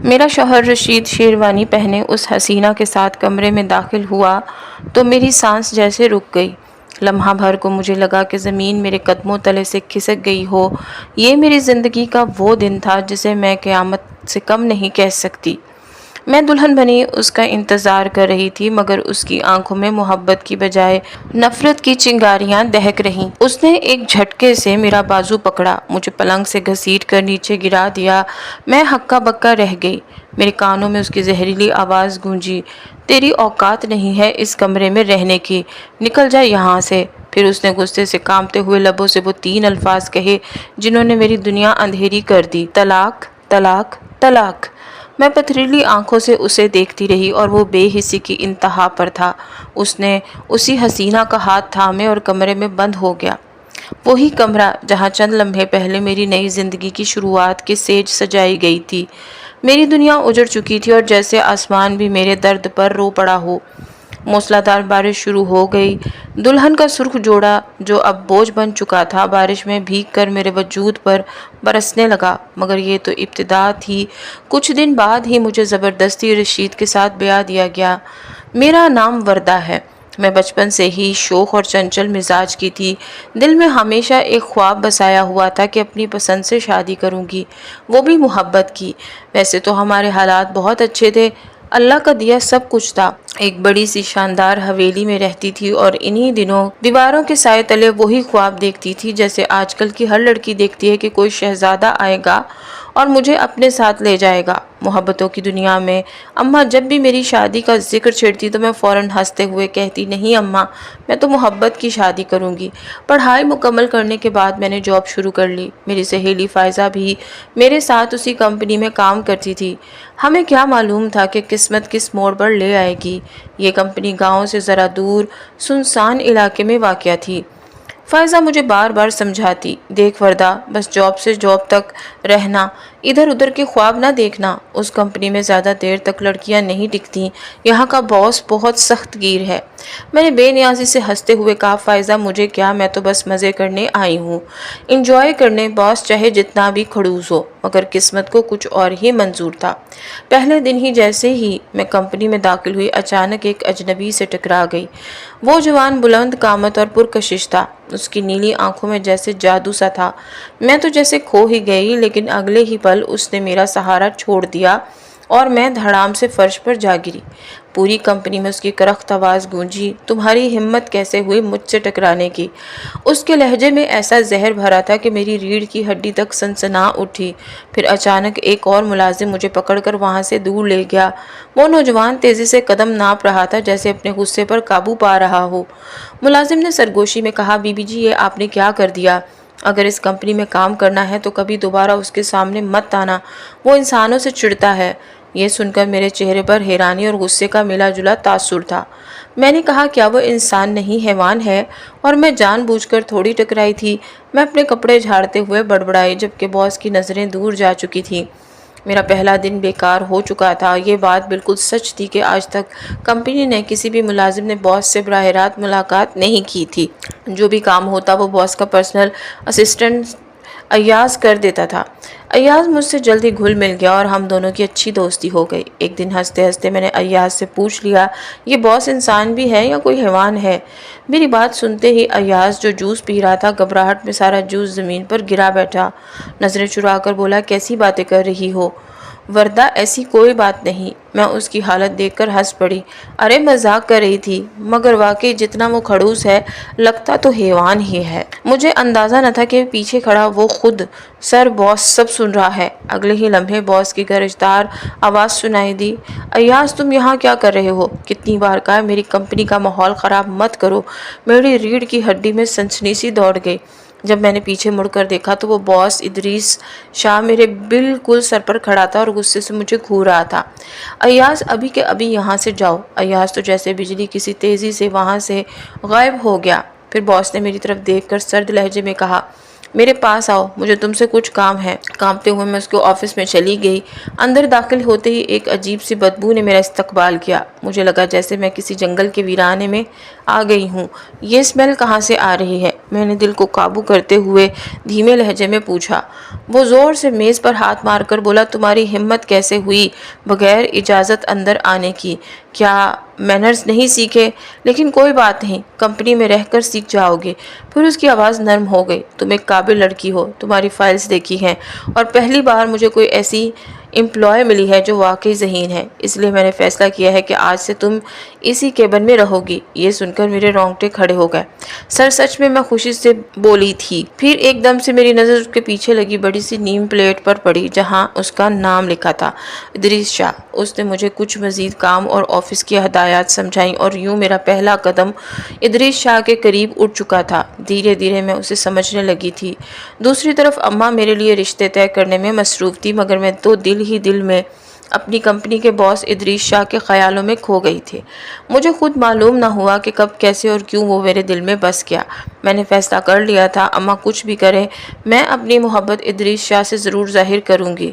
میرا شوہر رشید شیروانی پہنے اس حسینہ کے ساتھ کمرے میں داخل ہوا تو میری سانس جیسے رک گئی۔ لمحہ بھر کو مجھے لگا کہ زمین میرے قدموں تلے سے کھسک گئی ہو۔ یہ میری زندگی کا وہ دن تھا جسے میں قیامت سے کم نہیں کہہ سکتی۔ میں دلہن بنی اس کا انتظار کر رہی تھی، مگر اس کی آنکھوں میں محبت کی بجائے نفرت کی چنگاریاں دہک رہیں۔ اس نے ایک جھٹکے سے میرا بازو پکڑا، مجھے پلنگ سے گھسیٹ کر نیچے گرا دیا۔ میں ہکا بکا رہ گئی۔ میرے کانوں میں اس کی زہریلی آواز گونجی، تیری اوقات نہیں ہے اس کمرے میں رہنے کی، نکل جا یہاں سے۔ پھر اس نے غصے سے کانپتے ہوئے لبوں سے وہ 3 الفاظ کہے جنہوں نے میری دنیا اندھیری کر دی، طلاق، طلاق، طلاق۔ میں پتھریلی آنکھوں سے اسے دیکھتی رہی اور وہ بے حسی کی انتہا پر تھا۔ اس نے اسی حسینہ کا ہاتھ تھامے اور کمرے میں بند ہو گیا۔ وہی کمرہ جہاں چند لمحے پہلے میری نئی زندگی کی شروعات کی سیج سجائی گئی تھی۔ میری دنیا اجڑ چکی تھی اور جیسے آسمان بھی میرے درد پر رو پڑا ہو۔ موسلادھار بارش شروع ہو گئی۔ دلہن کا سرخ جوڑا جو اب بوجھ بن چکا تھا بارش میں بھیگ کر میرے وجود پر برسنے لگا، مگر یہ تو ابتدا تھی۔ کچھ دن بعد ہی مجھے زبردستی رشید کے ساتھ بیاہ دیا گیا۔ میرا نام وردہ ہے۔ میں بچپن سے ہی شوخ اور چنچل مزاج کی تھی۔ دل میں ہمیشہ ایک خواب بسایا ہوا تھا کہ اپنی پسند سے شادی کروں گی، وہ بھی محبت کی۔ ویسے تو ہمارے حالات بہت اچھے تھے، اللہ کا دیا سب کچھ تھا۔ ایک بڑی سی شاندار حویلی میں رہتی تھی اور انہی دنوں دیواروں کے سائے تلے وہی خواب دیکھتی تھی جیسے آج کل کی ہر لڑکی دیکھتی ہے کہ کوئی شہزادہ آئے گا اور مجھے اپنے ساتھ لے جائے گا۔ محبتوں کی دنیا میں اماں جب بھی میری شادی کا ذکر چھیڑتی تو میں فوراً ہنستے ہوئے کہتی، نہیں اماں، میں تو محبت کی شادی کروں گی۔ پڑھائی مکمل کرنے کے بعد میں نے جاب شروع کر لی۔ میری سہیلی فائزہ بھی میرے ساتھ اسی کمپنی میں کام کرتی تھی۔ ہمیں کیا معلوم تھا کہ قسمت کس موڑ پر لے آئے گی۔ یہ کمپنی گاؤں سے ذرا دور سنسان علاقے میں واقع تھی۔ فائزہ مجھے بار بار سمجھاتی، دیکھ وردہ، بس جاب سے جاب تک رہنا، ادھر ادھر کے خواب نہ دیکھنا۔ اس کمپنی میں زیادہ دیر تک لڑکیاں نہیں ٹکتیں، یہاں کا باس بہت سخت گیر ہے۔ میں نے بے نیازی سے ہنستے ہوئے کہا، فائزہ مجھے کیا، میں تو بس مزے کرنے آئی ہوں، انجوائے کرنے، باس چاہے جتنا بھی کھڑوس ہو۔ مگر قسمت کو کچھ اور ہی منظور تھا۔ پہلے دن ہی جیسے ہی میں کمپنی میں داخل ہوئی، اچانک ایک اجنبی سے ٹکرا گئی۔ وہ جوان بلند قامت اور پرکشش تھا۔ اس کی نیلی آنکھوں میں جیسے جادو سا تھا۔ میں تو جیسے کھو ہی گئی، لیکن اگلے ہی پل اس نے میرا سہارا چھوڑ دیا اور میں دھڑام سے فرش پر جا گری۔ پوری کمپنی میں اس کی کرخت آواز گونجی، تمہاری ہمت کیسے ہوئی مجھ سے ٹکرانے کی؟ اس کے لہجے میں ایسا زہر بھرا تھا کہ میری ریڑھ کی ہڈی تک سنسنا اٹھی۔ پھر اچانک ایک اور ملازم مجھے پکڑ کر وہاں سے دور لے گیا۔ وہ نوجوان تیزی سے قدم ناپ رہا تھا جیسے اپنے غصے پر قابو پا رہا ہو۔ ملازم نے سرگوشی میں کہا، بی بی جی، یہ آپ نے کیا کر دیا؟ اگر اس کمپنی میں کام کرنا ہے تو کبھی دوبارہ اس کے سامنے مت آنا، وہ انسانوں سے چڑھتا ہے۔ یہ سن کر میرے چہرے پر حیرانی اور غصے کا ملا جلا تاثر تھا۔ میں نے کہا، کیا وہ انسان نہیں حیوان ہے؟ اور میں جان بوجھ کر تھوڑی ٹکرائی تھی۔ میں اپنے کپڑے جھاڑتے ہوئے بڑبڑائی، جبکہ باس کی نظریں دور جا چکی تھیں۔ میرا پہلا دن بیکار ہو چکا تھا۔ یہ بات بالکل سچ تھی کہ آج تک کمپنی نے کسی بھی ملازم نے باس سے براہ راست ملاقات نہیں کی تھی۔ جو بھی کام ہوتا وہ باس کا پرسنل اسسٹنٹ ایاز کر دیتا تھا۔ ایاز مجھ سے جلدی گھل مل گیا اور ہم دونوں کی اچھی دوستی ہو گئی۔ ایک دن ہنستے ہنستے میں نے ایاز سے پوچھ لیا، یہ باس انسان بھی ہے یا کوئی حیوان ہے؟ میری بات سنتے ہی ایاز جو جوس پی رہا تھا گھبراہٹ میں سارا جوس زمین پر گرا بیٹھا۔ نظریں چرا کر بولا، کیسی باتیں کر رہی ہو وردہ؟ ایسی کوئی بات نہیں۔ میں اس کی حالت دیکھ کر ہنس پڑی، ارے مذاق کر رہی تھی، مگر واقعی جتنا وہ کھڑوس ہے لگتا تو حیوان ہی ہے۔ مجھے اندازہ نہ تھا کہ پیچھے کھڑا وہ خود سر باس سب سن رہا ہے۔ اگلے ہی لمحے باس کی گرجدار آواز سنائی دی، ایاز تم یہاں کیا کر رہے ہو؟ کتنی بار کہا میری کمپنی کا ماحول خراب مت کرو۔ میری ریڑھ کی ہڈی میں سنسنی سی دوڑ گئی۔ جب میں نے پیچھے مڑ کر دیکھا تو وہ باس ادریس شاہ میرے بالکل سر پر کھڑا تھا اور غصے سے مجھے گھور رہا تھا۔ ایاز ابھی کے ابھی یہاں سے جاؤ۔ ایاز تو جیسے بجلی کسی تیزی سے وہاں سے غائب ہو گیا۔ پھر باس نے میری طرف دیکھ کر سرد لہجے میں کہا، میرے پاس آؤ، مجھے تم سے کچھ کام ہے۔ کانپتے ہوئے میں اس کے آفس میں چلی گئی۔ اندر داخل ہوتے ہی ایک عجیب سی بدبو نے میرا استقبال کیا۔ مجھے لگا جیسے میں کسی جنگل کے ویرانے میں آ گئی ہوں۔ یہ اسمیل کہاں سے آ رہی ہے؟ میں نے دل کو قابو کرتے ہوئے دھیمے لہجے میں پوچھا۔ وہ زور سے میز پر ہاتھ مار کر بولا، تمہاری ہمت کیسے ہوئی بغیر اجازت اندر آنے کی؟ کیا مینرز نہیں سیکھے؟ لیکن کوئی بات نہیں، کمپنی میں رہ کر سیکھ جاؤ گے۔ پھر اس کی آواز نرم ہو گئی۔ تم ایک قابل لڑکی ہو، تمہاری فائلز دیکھی ہیں، اور پہلی بار مجھے کوئی ایسی امپلائی ملی ہے جو واقعی ذہین ہے، اس لیے میں نے فیصلہ کیا ہے کہ آج سے تم اسی کیبن میں رہو گی۔ یہ سن کر میرے رونگٹے کھڑے ہو گئے۔ سر سچ میں خوشی سے بولی تھی۔ پھر ایک دم سے میری نظر اس کے پیچھے لگی بڑی سی نیم پلیٹ پر پڑی جہاں اس کا نام لکھا تھا، ادریس شاہ۔ اس نے مجھے کچھ مزید کام اور آفس کی ہدایات سمجھائیں اور یوں میرا پہلا قدم ادریس شاہ کے قریب اٹھ چکا تھا۔ دھیرے دھیرے میں اسے سمجھنے لگی تھی۔ دوسری طرف اماں میرے لیے رشتے طے کرنے میں مصروف تھی، مگر میں تو دل ہی دل میں اپنی کمپنی کے باس ادریس شاہ کے خیالوں میں کھو گئی تھی۔ مجھے خود معلوم نہ ہوا کہ کب، کیسے اور کیوں وہ میرے دل میں بس گیا۔ میں نے فیصلہ کر لیا تھا، اماں کچھ بھی کریں، میں اپنی محبت ادریس شاہ سے ضرور ظاہر کروں گی۔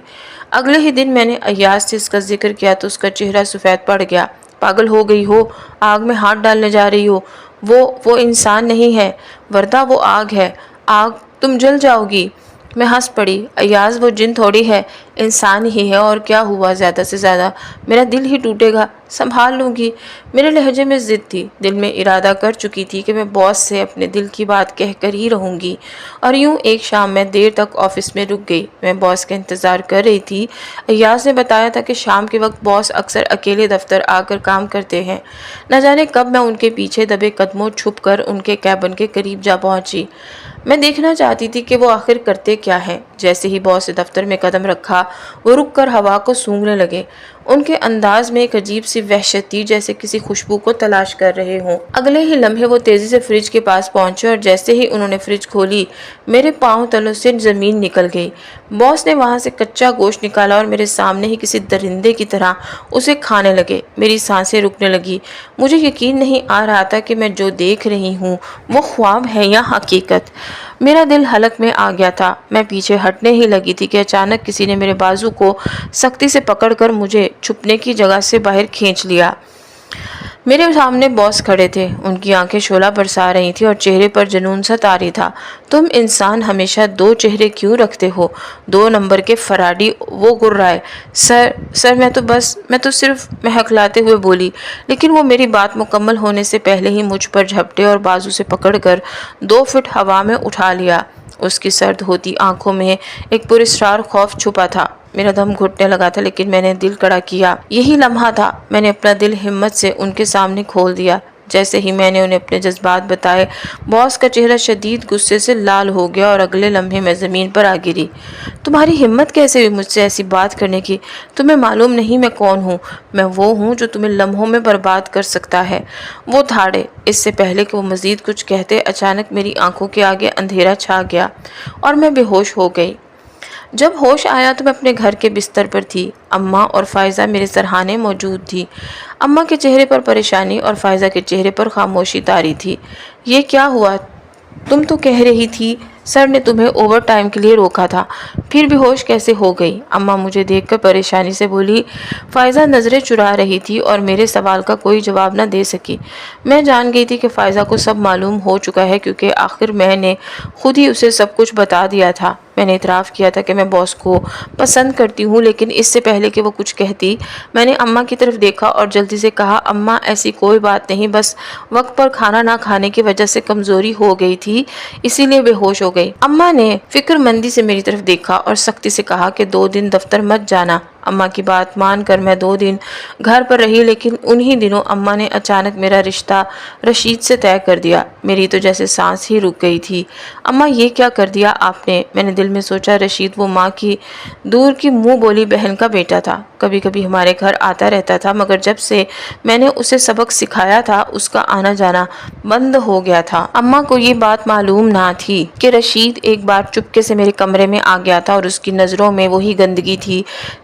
اگلے ہی دن میں نے ایاز سے اس کا ذکر کیا تو اس کا چہرہ سفید پڑ گیا۔ پاگل ہو گئی ہو، آگ میں ہاتھ ڈالنے جا رہی ہو؟ وہ انسان نہیں ہے، وردہ وہ آگ ہے۔ آگ، تم جل جاؤ گی۔ میں ہنس پڑی۔ ایاز، وہ جن تھوڑی ہے، انسان ہی ہے، اور کیا ہوا زیادہ سے زیادہ؟ میرا دل ہی ٹوٹے گا، سنبھال لوں گی۔ میرے لہجے میں ضد تھی، دل میں ارادہ کر چکی تھی کہ میں باس سے اپنے دل کی بات کہہ کر ہی رہوں گی۔ اور یوں ایک شام میں دیر تک آفس میں رک گئی۔ میں باس کا انتظار کر رہی تھی۔ ایاز نے بتایا تھا کہ شام کے وقت باس اکثر اکیلے دفتر آ کر کام کرتے ہیں۔ نہ جانے کب میں ان کے پیچھے دبے قدموں چھپ کر ان کے کیبن کے قریب جا پہنچی۔ میں دیکھنا چاہتی تھی کہ وہ آخر کرتے کیا ہیں۔ جیسے ہی باس نے دفتر میں قدم رکھا، وہ رک کر ہوا کو سونگھنے لگے۔ ان کے انداز میں ایک عجیب سی وحشت تھی، جیسے کسی خوشبو کو تلاش کر رہے ہوں۔ اگلے ہی لمحے وہ تیزی سے فریج کے پاس پہنچے، اور جیسے ہی انہوں نے فریج کھولی، میرے پاؤں تلوں سے زمین نکل گئی۔ باس نے وہاں سے کچا گوشت نکالا اور میرے سامنے ہی کسی درندے کی طرح اسے کھانے لگے۔ میری سانسیں رکنے لگی۔ مجھے یقین نہیں آ رہا تھا کہ میں جو دیکھ رہی ہوں وہ خواب ہے یا حقیقت۔ میرا دل حلق میں آ گیا تھا۔ میں پیچھے ہٹنے ہی لگی تھی کہ اچانک کسی نے میرے بازو کو سختی سے پکڑ کر مجھے چھپنے کی جگہ سے باہر کھینچ لیا۔ میرے سامنے باس کھڑے تھے۔ ان کی آنکھیں شعلہ برسا رہی تھیں اور چہرے پر جنون سا طاری تھا۔ تم انسان ہمیشہ دو چہرے کیوں رکھتے ہو؟ 2 نمبر کے فراڈی، وہ گرائے۔ سر میں تو صرف ہکلاتے ہوئے بولی، لیکن وہ میری بات مکمل ہونے سے پہلے ہی مجھ پر جھپٹے اور بازو سے پکڑ کر 2 فٹ ہوا میں اٹھا لیا۔ اس کی سرد ہوتی آنکھوں میں ایک پراسرار خوف چھپا تھا۔ میرا دم گھٹنے لگا تھا، لیکن میں نے دل کڑا کیا۔ یہی لمحہ تھا، میں نے اپنا دل ہمت سے ان کے سامنے کھول دیا۔ جیسے ہی میں نے انہیں اپنے جذبات بتائے، باس کا چہرہ شدید غصے سے لال ہو گیا اور اگلے لمحے میں زمین پر آ گری۔ تمہاری ہمت کیسے ہوئی مجھ سے ایسی بات کرنے کی؟ تمہیں معلوم نہیں میں کون ہوں؟ میں وہ ہوں جو تمہیں لمحوں میں برباد کر سکتا ہے۔ وہ دھاڑے۔ اس سے پہلے کہ وہ مزید کچھ کہتے، اچانک میری آنکھوں کے آگے اندھیرا چھا گیا اور میں بے ہوش ہو گئی۔ جب ہوش آیا تو میں اپنے گھر کے بستر پر تھی۔ اماں اور فائزہ میرے سرہانے موجود تھی۔ اماں کے چہرے پر پریشانی اور فائزہ کے چہرے پر خاموشی طاری تھی۔ یہ کیا ہوا؟ تم تو کہہ رہی تھی سر نے تمہیں اوور ٹائم کے لیے روکا تھا، پھر بھی ہوش کیسے ہو گئی؟ اماں مجھے دیکھ کر پریشانی سے بولی۔ فائزہ نظریں چرا رہی تھی اور میرے سوال کا کوئی جواب نہ دے سکی۔ میں جان گئی تھی کہ فائزہ کو سب معلوم ہو چکا ہے، کیونکہ آخر میں نے خود ہی اسے سب کچھ بتا دیا تھا۔ میں نے اعتراف کیا تھا کہ میں باس کو پسند کرتی ہوں، لیکن اس سے پہلے کہ وہ کچھ کہتی، میں نے اماں کی طرف دیکھا اور جلدی سے کہا، اماں ایسی کوئی بات نہیں، بس وقت پر کھانا نہ کھانے کی وجہ سے کمزوری ہو گئی تھی، اسی لیے بے ہوش ہو گئی۔ اماں نے فکر مندی سے میری طرف دیکھا اور سختی سے کہا کہ 2 دن دفتر مت جانا۔ اماں کی بات مان کر میں 2 دن گھر پر رہی، لیکن انہی دنوں اماں نے اچانک میرا رشتہ رشید سے طے کر دیا۔ میری تو جیسے سانس ہی رک گئی تھی۔ اماں یہ کیا کر دیا آپ نے؟ میں نے دل میں سوچا، رشید وہ ماں کی دور کی منہ بولی بہن کا بیٹا تھا، کبھی کبھی ہمارے گھر آتا رہتا تھا، مگر جب سے میں نے اسے سبق سکھایا تھا اس کا آنا جانا بند ہو گیا تھا۔ اماں کو یہ بات معلوم نہ تھی کہ رشید ایک بار چپکے سے میرے کمرے میں آ گیا تھا اور اس کی نظروں میں وہی گندگی تھی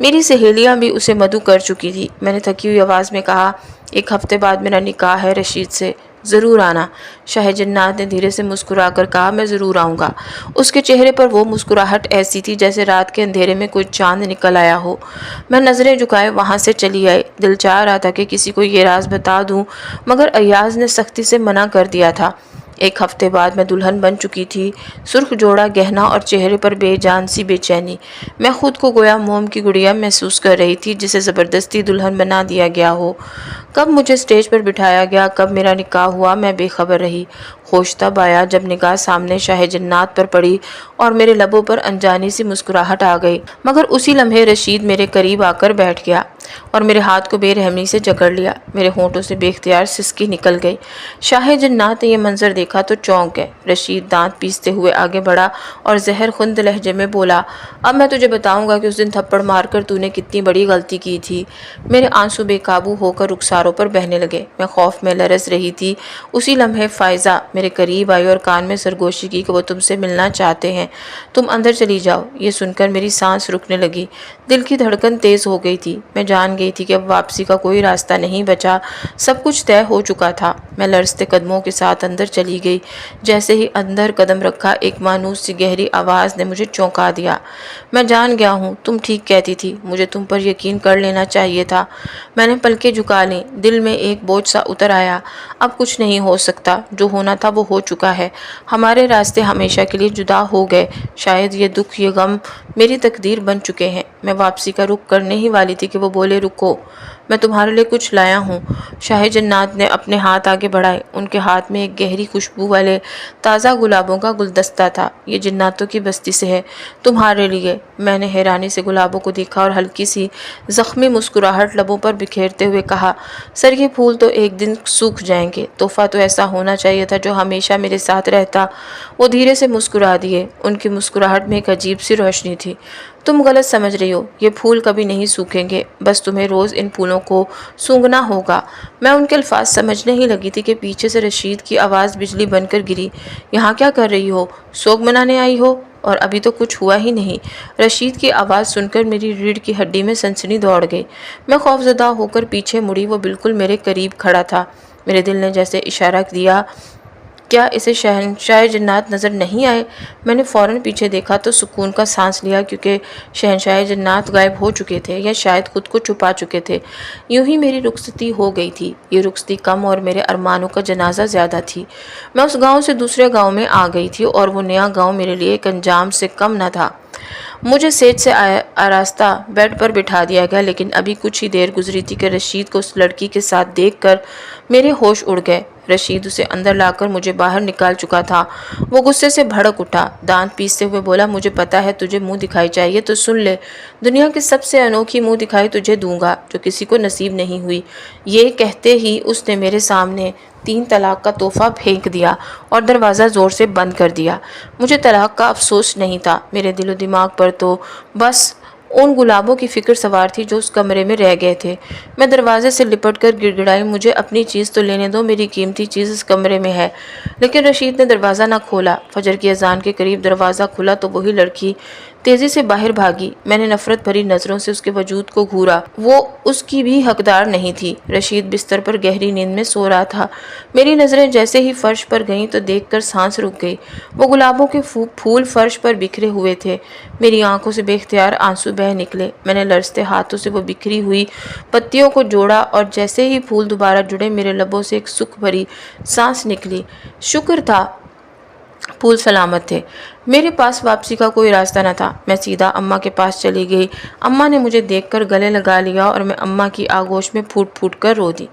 میری سہیلیاں بھی اسے مدعو کر چکی تھی۔ میں نے تھکی ہوئی آواز میں کہا، 1 ہفتے بعد میرا نکاح ہے رشید سے، ضرور آنا۔ شاہ جنات نے دھیرے سے مسکرا کر کہا، میں ضرور آؤں گا۔ اس کے چہرے پر وہ مسکراہٹ ایسی تھی جیسے رات کے اندھیرے میں کوئی چاند نکل آیا ہو۔ میں نظریں جھکائے وہاں سے چلی آئی۔ دل چاہ رہا تھا کہ کسی کو یہ راز بتا دوں، مگر ایاز نے سختی سے منع کر دیا تھا۔ 1 ہفتے بعد میں دلہن بن چکی تھی، سرخ جوڑا گہنا اور چہرے پر بے جان سی بے چینی۔ میں خود کو گویا موم کی گڑیا محسوس کر رہی تھی جسے زبردستی دلہن بنا دیا گیا ہو۔ کب مجھے سٹیج پر بٹھایا گیا، کب میرا نکاح ہوا، میں بے خبر رہی۔ ہوش تب آیا جب نگاہ سامنے شاہ جنات پر پڑی اور میرے لبوں پر انجانی سی مسکراہٹ آ گئی، مگر اسی لمحے رشید میرے قریب آ کر بیٹھ گیا اور میرے ہاتھ کو بے رحمی سے جکڑ لیا۔ میرے ہونٹوں سے بے اختیار سسکی نکل گئی۔ شاہ جنات نے یہ منظر دیکھا تو چونک گئے۔ رشید دانت پیستے ہوئے آگے بڑھا اور زہر خند لہجے میں بولا، اب میں تجھے بتاؤں گا کہ اس دن تھپڑ مار کر تو نے کتنی بڑی غلطی کی تھی۔ میرے آنسو بے قابو ہو کر رخساروں پر بہنے لگے۔ میں خوف میں لرز رہی تھی۔ اسی لمحے فائزہ میرے قریب آئی اور کان میں سرگوشی کی کہ وہ تم سے ملنا چاہتے ہیں، تم اندر چلی جاؤ۔ یہ سن کر میری سانس رکنے لگی، دل کی دھڑکن تیز ہو گئی تھی۔ میں جان گئی تھی کہ اب واپسی کا کوئی راستہ نہیں بچا، سب کچھ طے ہو چکا تھا۔ میں لرزتے قدموں کے ساتھ اندر چلی گئی۔ جیسے ہی اندر قدم رکھا، ایک مانوس سی گہری آواز نے مجھے چونکا دیا۔ میں جان گیا ہوں، تم ٹھیک کہتی تھی، مجھے تم پر یقین کر لینا چاہیے تھا۔ میں نے پلکیں جھکا لیں، دل میں ایک بوجھ سا اتر آیا۔ اب کچھ نہیں ہو سکتا، جو ہونا تھا وہ ہو چکا ہے۔ ہمارے راستے ہمیشہ کے لیے جدا ہو گئے۔ شاید یہ دکھ، یہ غم میری تقدیر بن چکے ہیں۔ میں واپسی کا رخ کرنے ہی والی تھی کہ وہ بولے، رکو، میں تمہارے لیے کچھ لایا ہوں۔ شاہ جنات نے اپنے ہاتھ آگے بڑھائے۔ ان کے ہاتھ میں ایک گہری خوشبو والے تازہ گلابوں کا گلدستہ تھا۔ یہ جناتوں کی بستی سے ہے، تمہارے لیے۔ میں نے حیرانی سے گلابوں کو دیکھا اور ہلکی سی زخمی مسکراہٹ لبوں پر بکھیرتے ہوئے کہا، سر یہ پھول تو ایک دن سوکھ جائیں گے، تحفہ تو ایسا ہونا چاہیے تھا جو ہمیشہ میرے ساتھ رہتا۔ وہ دھیرے سے مسکرا دیے۔ ان کی مسکراہٹ میں ایک عجیب سی روشنی تھی۔ تم غلط سمجھ رہی ہو، یہ پھول کبھی نہیں سوکھیں گے، بس تمہیں روز ان پھولوں کو سونگھنا ہوگا۔ میں ان کے الفاظ سمجھنے ہی لگی تھی کہ پیچھے سے رشید کی آواز بجلی بن کر گری، یہاں کیا کر رہی ہو، سوگ منانے آئی ہو؟ اور ابھی تو کچھ ہوا ہی نہیں۔ رشید کی آواز سن کر میری ریڑھ کی ہڈی میں سنسنی دوڑ گئی۔ میں خوفزدہ ہو کر پیچھے مڑی، وہ بالکل میرے قریب کھڑا تھا۔ میرے دل نے جیسے اشارہ دیا، کیا اسے شہنشاہ جنات نظر نہیں آئے؟ میں نے فوراً پیچھے دیکھا تو سکون کا سانس لیا، کیونکہ شہنشاہ جنات غائب ہو چکے تھے یا شاید خود کو چھپا چکے تھے۔ یوں ہی میری رخصتی ہو گئی تھی۔ یہ رخصتی کم اور میرے ارمانوں کا جنازہ زیادہ تھی۔ میں اس گاؤں سے دوسرے گاؤں میں آ گئی تھی اور وہ نیا گاؤں میرے لیے ایک انجام سے کم نہ تھا۔ مجھے سیج سے آراستہ بیڈ پر بٹھا دیا گیا، لیکن ابھی کچھ ہی دیر گزری تھی کہ رشید کو اس لڑکی کے ساتھ دیکھ کر میرے ہوش اڑ گئے۔ رشید اسے اندر لا کر مجھے باہر نکال چکا تھا۔ وہ غصے سے بھڑک اٹھا، دانت پیستے ہوئے بولا، مجھے پتا ہے تجھے منہ دکھائی چاہیے تو سن لے، دنیا کی سب سے انوکھی منہ دکھائی تجھے دوں گا جو کسی کو نصیب نہیں ہوئی۔ یہ کہتے ہی اس نے میرے سامنے 3 طلاق کا تحفہ پھینک دیا اور دروازہ زور سے بند کر دیا۔ مجھے طلاق کا افسوس نہیں تھا، میرے دل و دماغ پر تو بس ان گلابوں کی فکر سوار تھی جو اس کمرے میں رہ گئے تھے۔ میں دروازے سے لپٹ کر گڑ گڑائی، مجھے اپنی چیز تو لینے دو، میری قیمتی چیز اس کمرے میں ہے۔ لیکن رشید نے دروازہ نہ کھولا۔ فجر کی اذان کے قریب دروازہ کھلا تو وہی لڑکی تیزی سے باہر بھاگی۔ میں نے نفرت بھری نظروں سے اس کے وجود کو گھورا، وہ اس کی بھی حقدار نہیں تھی۔ رشید بستر پر گہری نیند میں سو رہا تھا۔ میری نظریں جیسے ہی فرش پر گئیں تو دیکھ کر سانس رک گئی۔ وہ گلابوں کے پھول فرش پر بکھرے ہوئے تھے۔ میری آنکھوں سے بے اختیار آنسو بہہ نکلے۔ میں نے لرزتے ہاتھوں سے وہ بکھری ہوئی پتیوں کو جوڑا اور جیسے ہی پھول دوبارہ جڑے میرے لبوں سے ایک سکھ بھری سانس نکلی۔ شکر تھا پھول سلامت تھے۔ میرے پاس واپسی کا کوئی راستہ نہ تھا۔ میں سیدھا اماں کے پاس چلی گئی۔ اماں نے مجھے دیکھ کر گلے لگا لیا اور میں اماں کی آغوش میں پھوٹ پھوٹ کر رو دی۔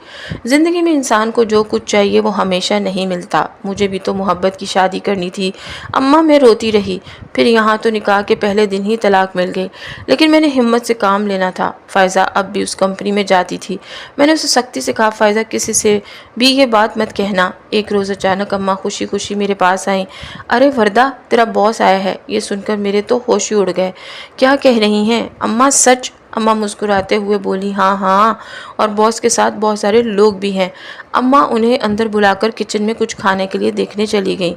زندگی میں انسان کو جو کچھ چاہیے وہ ہمیشہ نہیں ملتا۔ مجھے بھی تو محبت کی شادی کرنی تھی۔ اماں میں روتی رہی۔ پھر یہاں تو نکاح کے پہلے دن ہی طلاق مل گئی، لیکن میں نے ہمت سے کام لینا تھا۔ فائزہ اب بھی اس کمپنی میں جاتی تھی۔ میں نے اسے سختی سے کہا، فائزہ کسی سے بھی یہ بات مت کہنا۔ ایک روز اچانک اماں خوشی خوشی میرے پاس آئیں۔ ارے وردہ، تیرا باس آیا ہے۔ یہ سن کر میرے تو ہوش ہی اڑ گئے۔ کیا کہہ رہی ہیں اماں؟ سچ؟ اماں مسکراتے ہوئے بولی ہاں ہاں، اور باس کے ساتھ بہت سارے لوگ بھی ہیں۔ اماں انہیں اندر بلا کر کچن میں کچھ کھانے کے لیے دیکھنے چلی گئیں۔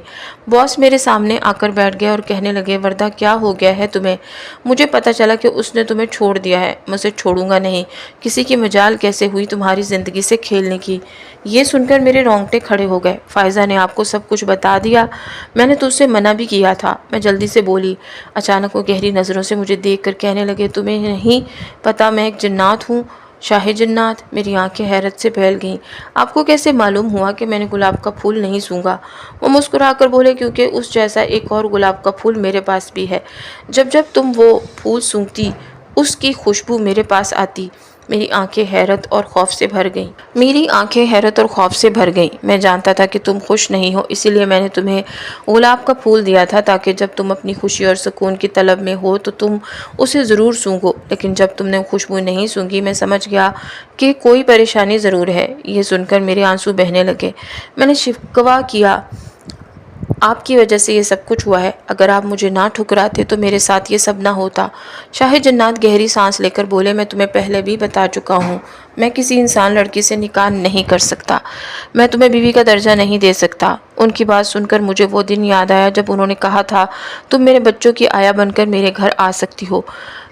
باس میرے سامنے آ کر بیٹھ گیا اور کہنے لگے وردہ کیا ہو گیا ہے تمہیں؟ مجھے پتہ چلا کہ اس نے تمہیں چھوڑ دیا ہے، میں اسے چھوڑوں گا نہیں۔ کسی کی مجال کیسے ہوئی تمہاری زندگی سے کھیلنے کی؟ یہ سن کر میرے رونگٹے کھڑے ہو گئے۔ فائزہ نے آپ کو سب کچھ بتا دیا؟ میں نے تو اس سے منع بھی کیا تھا، میں جلدی سے بولی۔ اچانک وہ گہری نظروں سے مجھے دیکھ کر کہنے لگے تمہیں نہیں پتہ میں ایک جنات ہوں، شاہ جنات؟ میری آنکھیں حیرت سے پھیل گئیں۔ آپ کو کیسے معلوم ہوا کہ میں نے گلاب کا پھول نہیں سونگھا؟ وہ مسکرا کر بولے کیونکہ اس جیسا ایک اور گلاب کا پھول میرے پاس بھی ہے۔ جب جب تم وہ پھول سونگھتی اس کی خوشبو میرے پاس آتی۔ میری آنکھیں حیرت اور خوف سے بھر گئیں۔ میں جانتا تھا کہ تم خوش نہیں ہو، اسی لیے میں نے تمہیں گلاب کا پھول دیا تھا تاکہ جب تم اپنی خوشی اور سکون کی طلب میں ہو تو تم اسے ضرور سونگھو، لیکن جب تم نے خوشبو نہیں سونگھی میں سمجھ گیا کہ کوئی پریشانی ضرور ہے۔ یہ سن کر میرے آنسو بہنے لگے۔ میں نے شکوہ کیا آپ کی وجہ سے یہ سب کچھ ہوا ہے، اگر آپ مجھے نہ ٹھکراتے تو میرے ساتھ یہ سب نہ ہوتا۔ شاہ جنات گہری سانس لے کر بولے میں تمہیں پہلے بھی بتا چکا ہوں، میں کسی انسان لڑکی سے نکاح نہیں کر سکتا، میں تمہیں بیوی کا درجہ نہیں دے سکتا۔ ان کی بات سن کر مجھے وہ دن یاد آیا جب انہوں نے کہا تھا تم میرے بچوں کی آیا بن کر میرے گھر آ سکتی ہو۔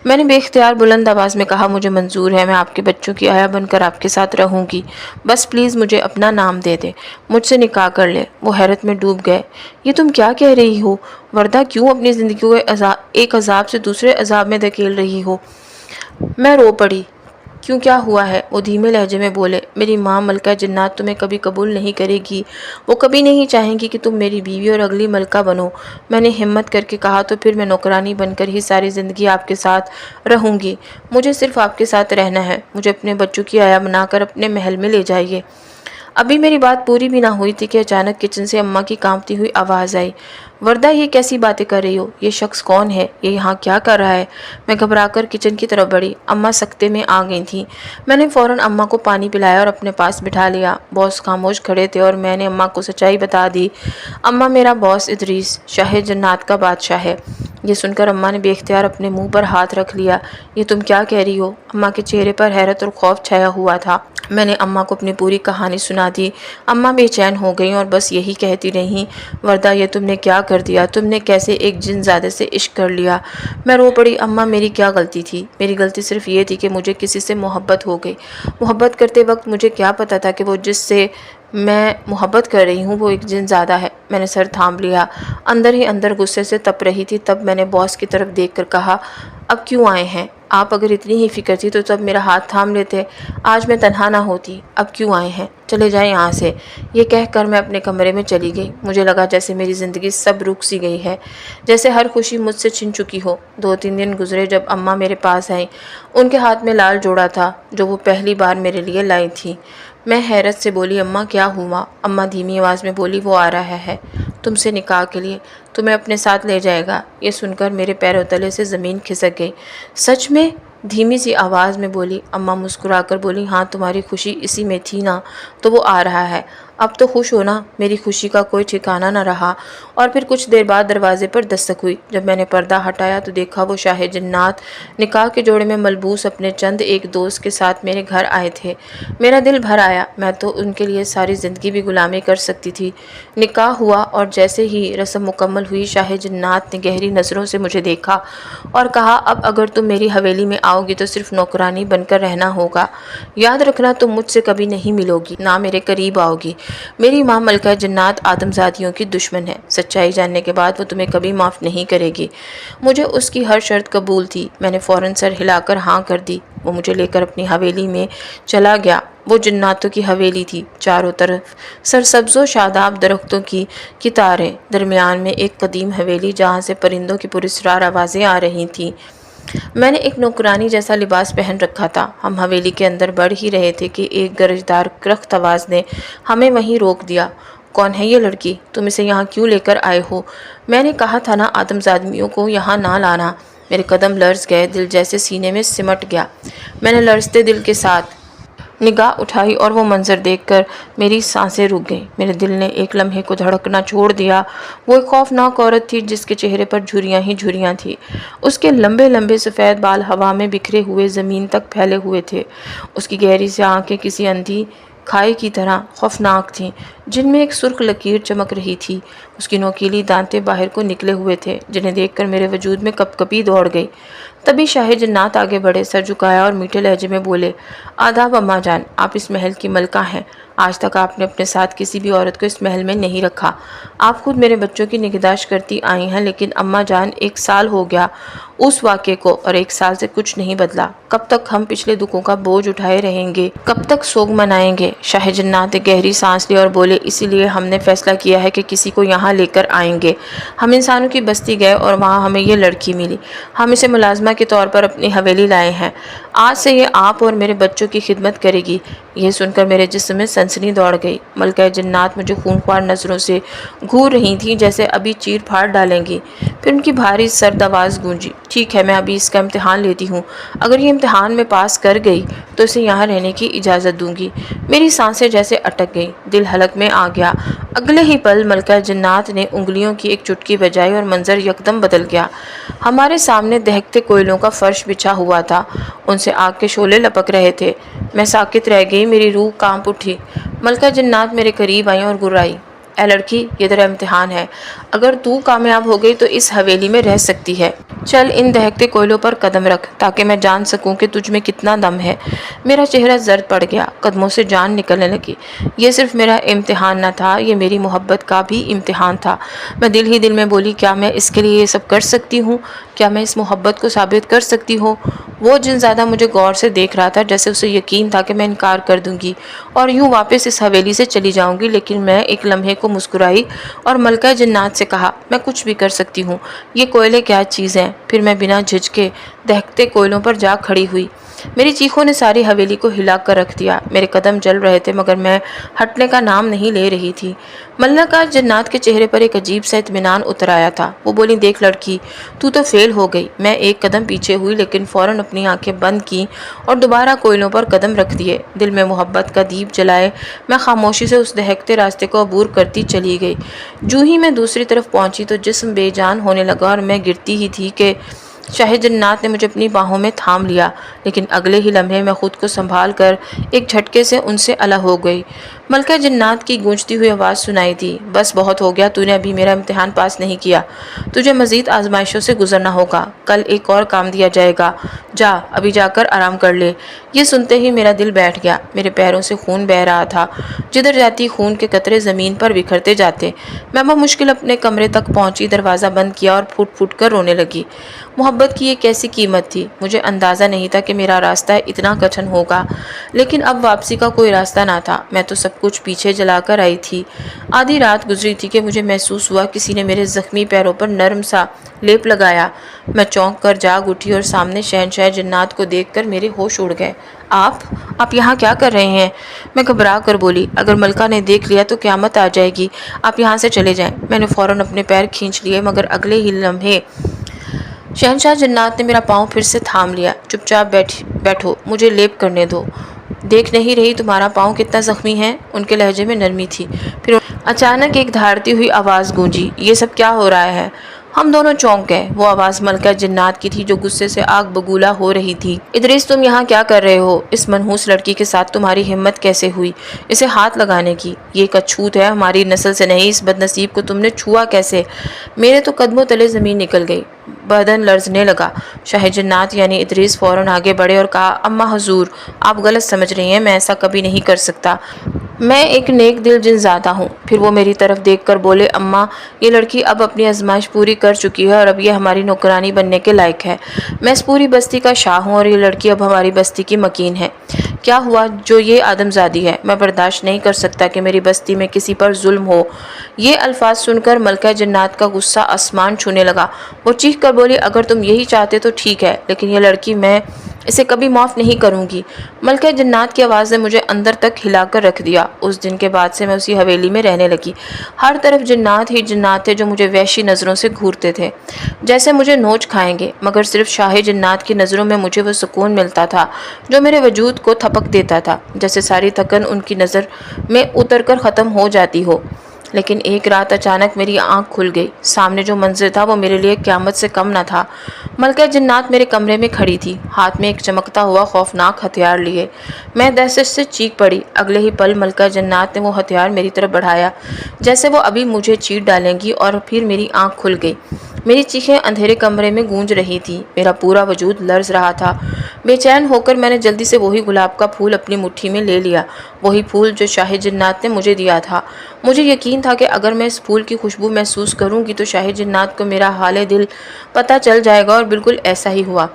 میں نے بے اختیار بلند آواز میں کہا مجھے منظور ہے، میں آپ کے بچوں کی آیا بن کر آپ کے ساتھ رہوں گی، بس پلیز مجھے اپنا نام دے دے، مجھ سے نکاح کر لے۔ وہ حیرت میں ڈوب گئے۔ یہ تم کیا کہہ رہی ہو وردہ؟ کیوں اپنی زندگی کو ایک عذاب سے دوسرے عذاب میں دھکیل رہی ہو؟ میں رو پڑی۔ کیوں کیا ہوا ہے؟ وہ دھیمے لہجے میں بولے میری ماں ملکہ جنات تمہیں کبھی قبول نہیں کرے گی، وہ کبھی نہیں چاہیں گی کہ تم میری بیوی اور اگلی ملکہ بنو۔ میں نے ہمت کر کے کہا تو پھر میں نوکرانی بن کر ہی ساری زندگی آپ کے ساتھ رہوں گی، مجھے صرف آپ کے ساتھ رہنا ہے، مجھے اپنے بچوں کی آیا بنا کر اپنے محل میں لے جائیے۔ ابھی میری بات پوری بھی نہ ہوئی تھی کہ اچانک کچن سے اماں کی کانپتی ہوئی آواز آئی وردہ یہ کیسی باتیں کر رہی ہو؟ یہ شخص کون ہے؟ یہ یہاں کیا کر رہا ہے؟ میں گھبرا کر کچن کی طرف بڑھی۔ اماں سکتے میں آ گئی تھیں۔ میں نے فوراً اماں کو پانی پلایا اور اپنے پاس بٹھا لیا۔ باس خاموش کھڑے تھے اور میں نے اماں کو سچائی بتا دی۔ اماں میرا باس ادریس شاہ جنات کا بادشاہ ہے۔ یہ سن کر اماں نے بے اختیار اپنے منہ پر ہاتھ رکھ لیا۔ یہ تم کیا کہہ رہی ہو؟ اماں کے چہرے پر حیرت اور خوف چھایا ہوا تھا۔ میں نے اماں کو اپنی پوری کہانی سنا دی۔ اماں بے چین ہو گئیں اور بس یہی کہتی رہیں وردہ یہ تم نے کیا کر دیا؟ تم نے کیسے ایک جن زادے سے عشق کر لیا؟ میں رو پڑی۔ اماں میری کیا غلطی تھی؟ میری غلطی صرف یہ تھی کہ مجھے کسی سے محبت ہو گئی۔ محبت کرتے وقت مجھے کیا پتا تھا کہ وہ جس سے میں محبت کر رہی ہوں وہ ایک جن زادہ ہے۔ میں نے سر تھام لیا، اندر ہی اندر غصے سے تپ رہی تھی۔ تب میں نے باس کی طرف دیکھ کر کہا اب کیوں آئے ہیں آپ؟ اگر اتنی ہی فکر تھی تو تب میرا ہاتھ تھام لیتے، آج میں تنہا نہ ہوتی۔ اب کیوں آئے ہیں؟ چلے جائیں یہاں سے۔ یہ کہہ کر میں اپنے کمرے میں چلی گئی۔ مجھے لگا جیسے میری زندگی سب رک سی گئی ہے، جیسے ہر خوشی مجھ سے چھن چکی ہو۔ 2-3 دن گزرے جب اماں میرے پاس آئیں۔ ان کے ہاتھ میں لال جوڑا تھا جو وہ پہلی بار میرے لیے لائی تھیں۔ میں حیرت سے بولی اماں کیا ہوا؟ اماں دھیمی آواز میں بولی وہ آ رہا ہے تم سے نکاح کے لیے، تمہیں اپنے ساتھ لے جائے گا۔ یہ سن کر میرے پیروں تلے سے زمین کھسک گئی۔ سچ میں؟ دھیمی سی آواز میں بولی اماں مسکرا کر بولی ہاں تمہاری خوشی اسی میں تھی نا، تو وہ آ رہا ہے، اب تو خوش ہو نا؟ میری خوشی کا کوئی ٹھکانہ نہ رہا۔ اور پھر کچھ دیر بعد دروازے پر دستک ہوئی۔ جب میں نے پردہ ہٹایا تو دیکھا وہ شاہ جنات نکاح کے جوڑے میں ملبوس اپنے چند ایک دوست کے ساتھ میرے گھر آئے تھے۔ میرا دل بھر آیا، میں تو ان کے لیے ساری زندگی بھی غلامی کر سکتی تھی۔ نکاح ہوا اور جیسے ہی رسم مکمل ہوئی شاہ جنات نے گہری نظروں سے مجھے دیکھا اور کہا اب اگر تم میری حویلی میں آؤ گی تو صرف نوکرانی بن کر رہنا ہوگا، یاد رکھنا تم مجھ سے کبھی نہیں ملو گی، نہ میرے قریب آؤ گی۔ میری ماں ملکہ جنات آدم زادیوں کی دشمن ہے، سچائی جاننے کے بعد وہ تمہیں کبھی معاف نہیں کرے گی۔ مجھے اس کی ہر شرط قبول تھی۔ میں نے فوراً سر ہلا کر ہاں کر دی۔ وہ مجھے لے کر اپنی حویلی میں چلا گیا۔ وہ جناتوں کی حویلی تھی، چاروں طرف سرسبز و شاداب درختوں کی قطاریں، درمیان میں ایک قدیم حویلی جہاں سے پرندوں کی پراسرار آوازیں آ رہی تھیں۔ میں نے ایک نوکرانی جیسا لباس پہن رکھا تھا۔ ہم حویلی کے اندر بڑھ ہی رہے تھے کہ ایک گرجدار کرخت آواز نے ہمیں وہیں روک دیا۔ کون ہے یہ لڑکی؟ تم اسے یہاں کیوں لے کر آئے ہو؟ میں نے کہا تھا نا آدم زادیوں کو یہاں نہ لانا۔ میرے قدم لرز گئے، دل جیسے سینے میں سمٹ گیا۔ میں نے لرزتے دل کے ساتھ نگاہ اٹھائی اور وہ منظر دیکھ کر میری سانسیں رک گئیں۔ میرے دل نے ایک لمحے کو دھڑکنا چھوڑ دیا۔ وہ ایک خوفناک عورت تھی جس کے چہرے پر جھریاں ہی جھریاں تھیں۔ اس کے لمبے لمبے سفید بال ہوا میں بکھرے ہوئے زمین تک پھیلے ہوئے تھے۔ اس کی گہری سی آنکھیں کسی اندھی کھائی کی طرح خوفناک تھیں، جن میں ایک سرخ لکیر چمک رہی تھی۔ اس کی نوکیلی دانتیں باہر کو نکلے ہوئے تھے، جنہیں دیکھ کر میرے وجود میں کپ کپی دوڑ گئی۔ تبھی شاہ جنات آگے بڑھے، سر جھکایا اور میٹھے لہجے میں بولے، آداب اماں جان، آپ اس محل کی ملکہ ہیں۔ آج تک آپ نے اپنے ساتھ کسی بھی عورت کو اس محل میں نہیں رکھا۔ آپ خود میرے بچوں کی نگہداشت کرتی آئی ہیں، لیکن اماں جان 1 سال ہو گیا اس واقعے کو، اور 1 سال سے کچھ نہیں بدلا۔ کب تک ہم پچھلے دکھوں کا بوجھ اٹھائے رہیں گے؟ کب تک سوگ منائیں گے؟ شاہ جنات نے گہری سانس لی اور بولے، اسی لیے ہم نے فیصلہ کیا ہے کہ کسی کو یہاں لے کر آئیں گے۔ ہم انسانوں کی بستی گئے اور وہاں ہمیں یہ لڑکی ملی۔ ہم اسے ملازمہ کے طور پر اپنی حویلی لائے ہیں۔ آج سے یہ آپ اور میرے بچوں کی خدمت کرے گی۔ یہ سن کر میرے جسم میں سنسنی دوڑ گئی۔ ملکہ جنات مجھے خونخوار نظروں سے گھور رہی تھیں، جیسے ابھی چیر پھاڑ ڈالیں گی۔ پھر ان کی بھاری سرد آواز گونجی، ٹھیک ہے، میں ابھی اس کا امتحان لیتی ہوں۔ اگر یہ امتحان میں پاس کر گئی تو اسے یہاں رہنے کی اجازت دوں گی۔ میری سانسیں جیسے اٹک گئیں، دل حلق میں آ گیا۔ اگلے ہی پل ملکہ جنات نے انگلیوں کی ایک چٹکی بجائی اور منظر یکدم بدل گیا۔ ہمارے سامنے دہکتے کوئلوں کا فرش بچھا ہوا تھا، ان سے آگ کے شعلے لپک رہے تھے۔ میں ساکت رہ گئی، میری روح کانپ اٹھی۔ ملکہ جنات میرے قریب آئیں اور گرائی، اے لڑکی، یہ تیرا امتحان ہے۔ اگر تو کامیاب ہو گئی تو اس حویلی میں رہ سکتی ہے۔ چل ان دہکتے کوئلوں پر قدم رکھ تاکہ میں جان سکوں کہ تجھ میں کتنا دم ہے۔ میرا چہرہ زرد پڑ گیا، قدموں سے جان نکلنے لگی۔ یہ صرف میرا امتحان نہ تھا، یہ میری محبت کا بھی امتحان تھا۔ میں دل ہی دل میں بولی، کیا میں اس کے لیے یہ سب کر سکتی ہوں؟ کیا میں اس محبت کو ثابت کر سکتی ہوں؟ وہ جنزادہ مجھے غور سے دیکھ رہا تھا، جیسے اسے یقین تھا کہ میں انکار کر دوں گی اور یوں واپس اس حویلی سے چلی جاؤں گی۔ لیکن میں ایک لمحے کو مسکرائی اور ملکہ جنات سے کہا، میں کچھ بھی کر سکتی ہوں، یہ کوئلے کیا چیز ہیں؟ پھر میں بنا جھجکے دہکتے کوئلوں پر جا کھڑی ہوئی۔ میری چیخوں نے ساری حویلی کو ہلا کر رکھ دیا۔ میرے قدم جل رہے تھے مگر میں ہٹنے کا نام نہیں لے رہی تھی۔ ملکہ جنات کے چہرے پر ایک عجیب سا اطمینان اتر آیا تھا۔ وہ بولی، دیکھ لڑکی، تو فیل ہو گئی۔ میں ایک قدم پیچھے ہوئی، لیکن فوراً اپنی آنکھیں بند کی اور دوبارہ کوئلوں پر قدم رکھ دیے۔ دل میں محبت کا دیپ جلائے میں خاموشی سے اس دہکتے راستے کو عبور کرتی چلی گئی۔ جو ہی میں دوسری طرف پہنچی تو جسم بے جان ہونے لگا اور میں گرتی ہی تھی کہ شاہ جنات نے مجھے اپنی باہوں میں تھام لیا، لیکن اگلے ہی لمحے میں خود کو سنبھال کر ایک جھٹکے سے ان سے الگ ہو گئی۔ ملکہ جنات کی گونجتی ہوئی آواز سنائی دی، بس بہت ہو گیا، تو نے ابھی میرا امتحان پاس نہیں کیا، تجھے مزید آزمائشوں سے گزرنا ہوگا، کل ایک اور کام دیا جائے گا، جا ابھی جا کر آرام کر لے۔ یہ سنتے ہی میرا دل بیٹھ گیا، میرے پیروں سے خون بہہ رہا تھا، جدھر جاتی خون کے قطرے زمین پر بکھرتے جاتے۔ میں بمشکل اپنے کمرے تک پہنچی، دروازہ بند کیا اور پھوٹ پھوٹ کر رونے لگی۔ محبت کی یہ کیسی قیمت تھی؟ مجھے اندازہ نہیں تھا کہ میرا راستہ اتنا کٹھن ہوگا، لیکن اب واپسی کا کوئی راستہ نہ تھا۔ میں تو سب کچھ پیچھے جلا کر آئی تھی۔ آدھی رات گزری تھی کہ مجھے محسوس ہوا کسی نے میرے زخمی پیروں پر نرم سا لیپ لگایا۔ میں چونک کر جاگ اٹھی اور سامنے شہنشاہ جنات کو دیکھ کر میرے ہوش اڑ گئے۔ آپ یہاں کیا کر رہے ہیں؟ میں گھبرا کر بولی، اگر ملکہ نے دیکھ لیا تو قیامت آ جائے گی، آپ یہاں سے چلے جائیں۔ میں نے فوراً اپنے پیر کھینچ لیے، مگر اگلے ہی لمحے شہنشاہ جنات نے میرا پاؤں پھر سے تھام لیا۔ چپ چاپ بیٹھو، مجھے لیپ کرنے دو۔ دیکھ نہیں رہی تمہارا پاؤں کتنا زخمی ہے؟ ان کے لہجے میں نرمی تھی۔ پھر اچانک ایک دھاڑتی ہوئی آواز گونجی، یہ سب کیا ہو رہا ہے؟ ہم دونوں چونک گئے۔ وہ آواز ملکہ جنات کی تھی جو غصے سے آگ بگولا ہو رہی تھی۔ ادریس، تم یہاں کیا کر رہے ہو؟ اس منحوس لڑکی کے ساتھ تمہاری ہمت کیسے ہوئی اسے ہاتھ لگانے کی؟ یہ ایک اچھوت ہے، ہماری نسل سے نہیں، اس بد نصیب کو تم نے چھوا کیسے؟ میرے تو قدموں تلے زمین نکل گئی، بدن لرزنے لگا۔ شاہ جنات یعنی ادریس فوراً آگے بڑھے اور کہا، اماں حضور، آپ غلط سمجھ رہی ہیں، میں ایسا کبھی نہیں کر سکتا، میں ایک نیک دل جنزادہ ہوں۔ پھر وہ میری طرف دیکھ کر بولے، اماں، یہ لڑکی اب اپنی آزمائش پوری کر چکی ہے اور اب یہ ہماری نوکرانی بننے کے لائق ہے۔ میں اس پوری بستی کا شاہ ہوں اور یہ لڑکی اب ہماری بستی کی مکین ہے۔ کیا ہوا جو یہ آدمزادی ہے؟ میں برداشت نہیں کر سکتا کہ میری بستی میں کسی پر ظلم ہو۔ یہ الفاظ سن کر ملکہ جنات کا غصہ آسمان چھونے لگا۔ وہ چیخ کر بولی، اگر تم یہی چاہتے تو ٹھیک ہے، لیکن یہ لڑکی میں اسے کبھی معاف نہیں کروں گی۔ ملکہ جنات کی آواز نے مجھے اندر تک ہلا کر رکھ دیا۔ اس دن کے بعد سے میں اسی حویلی میں رہنے لگی۔ ہر طرف جنات ہی جنات تھے جو مجھے وحشی نظروں سے گھورتے تھے، جیسے مجھے نوچ کھائیں گے، مگر صرف شاہ جنات کی نظروں میں مجھے وہ سکون ملتا تھا جو میرے وجود کو تھپک دیتا تھا، جیسے ساری تھکن ان کی نظر میں اتر کر ختم ہو جاتی ہو۔ لیکن ایک رات اچانک میری آنکھ کھل گئی۔ سامنے جو منظر تھا وہ میرے لیے قیامت سے کم نہ تھا۔ ملکہ جنات میرے کمرے میں کھڑی تھی، ہاتھ میں ایک چمکتا ہوا خوفناک ہتھیار لیے۔ میں دہشت سے چیخ پڑی۔ اگلے ہی پل ملکہ جنات نے وہ ہتھیار میری طرف بڑھایا، جیسے وہ ابھی مجھے چیر ڈالیں گی، اور پھر میری آنکھ کھل گئی۔ میری چیخیں اندھیرے کمرے میں گونج رہی تھیں، میرا پورا وجود لرز رہا تھا۔ بے چین ہو کر میں نے جلدی سے وہی گلاب کا پھول اپنی مٹھی میں لے لیا، وہی پھول جو شاہ جنات نے مجھے دیا تھا۔ مجھے یقین تھا کہ اگر میں اس پھول کی خوشبو محسوس کروں گی تو شاہ جنات کو میرا حال دل پتہ چل جائے گا، اور بالکل ایسا ہی ہوا۔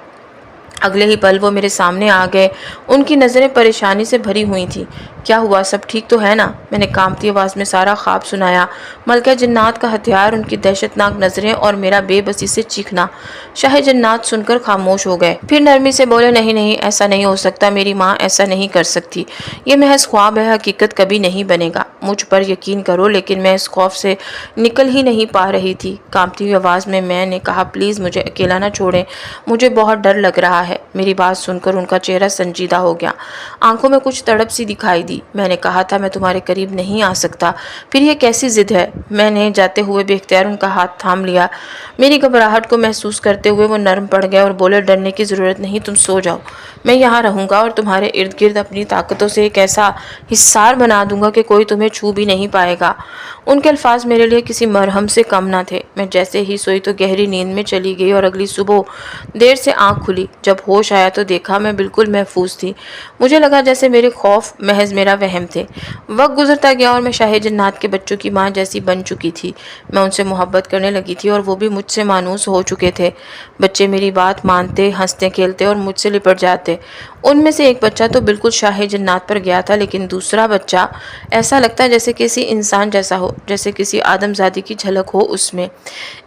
اگلے ہی پل وہ میرے سامنے آ گئے۔ ان کی نظریں پریشانی سے بھری ہوئی تھیں۔ کیا ہوا؟ سب ٹھیک تو ہے نا؟ میں نے کانپتی آواز میں سارا خواب سنایا۔ ملکہ جنات کا ہتھیار، ان کی دہشتناک نظریں اور میرا بے بسی سے چیخنا۔ شاہ جنات سن کر خاموش ہو گئے، پھر نرمی سے بولے، نہیں نہیں، ایسا نہیں ہو سکتا، میری ماں ایسا نہیں کر سکتی، یہ محض خواب ہے، حقیقت کبھی نہیں بنے گا، مجھ پر یقین کرو۔ لیکن میں اس خوف سے نکل ہی نہیں پا رہی تھی۔ کانپتی ہوئی آواز میں نے کہا، پلیز مجھے اکیلا نہ چھوڑیں، مجھے بہت ڈر لگ رہا ہے۔ میری بات سن کر ان کا چہرہ سنجیدہ ہو گیا، آنکھوں میں کچھ تڑپ سی دکھائی دی۔ میں نے کہا تھا میں تمہارے قریب نہیں آ سکتا، پھر یہ کیسی ضد ہے؟ میں نے جاتے ہوئے بے اختیار ان کا ہاتھ تھام لیا۔ میری گھبراہٹ کو محسوس کرتے ہوئے وہ نرم پڑ گئے اور بولے، ڈرنے کی ضرورت نہیں، تم سو جاؤ، میں یہاں رہوں گا اور تمہارے ارد گرد اپنی طاقتوں سے ایک ایسا حصار بنا دوں گا کہ کوئی تمہیں چھو بھی نہیں پائے گا۔ ان کے الفاظ میرے لیے کسی مرہم سے کم نہ تھے۔ میں جیسے ہی سوئی تو گہری نیند میں چلی گئی، اور اگلی صبح دیر سے آنکھ کھلی۔ جب ہوش آیا تو دیکھا میں بالکل محفوظ تھی۔ مجھے لگا جیسے میرے خوف محض میرا وہم تھے۔ وقت گزرتا گیا اور میں شاہ جنات کے بچوں کی ماں جیسی بن چکی تھی۔ میں ان سے محبت کرنے لگی تھی اور وہ بھی مجھ سے مانوس ہو چکے تھے۔ بچے میری بات مانتے، ہنستے کھیلتے اور مجھ سے لپٹ جاتے۔ ان میں سے ایک بچہ تو بالکل شاہ جنات پر گیا تھا، لیکن دوسرا بچہ ایسا لگتا جیسے کسی انسان جیسا ہو، جیسے کسی آدم زادی کی جھلک ہو اس میں۔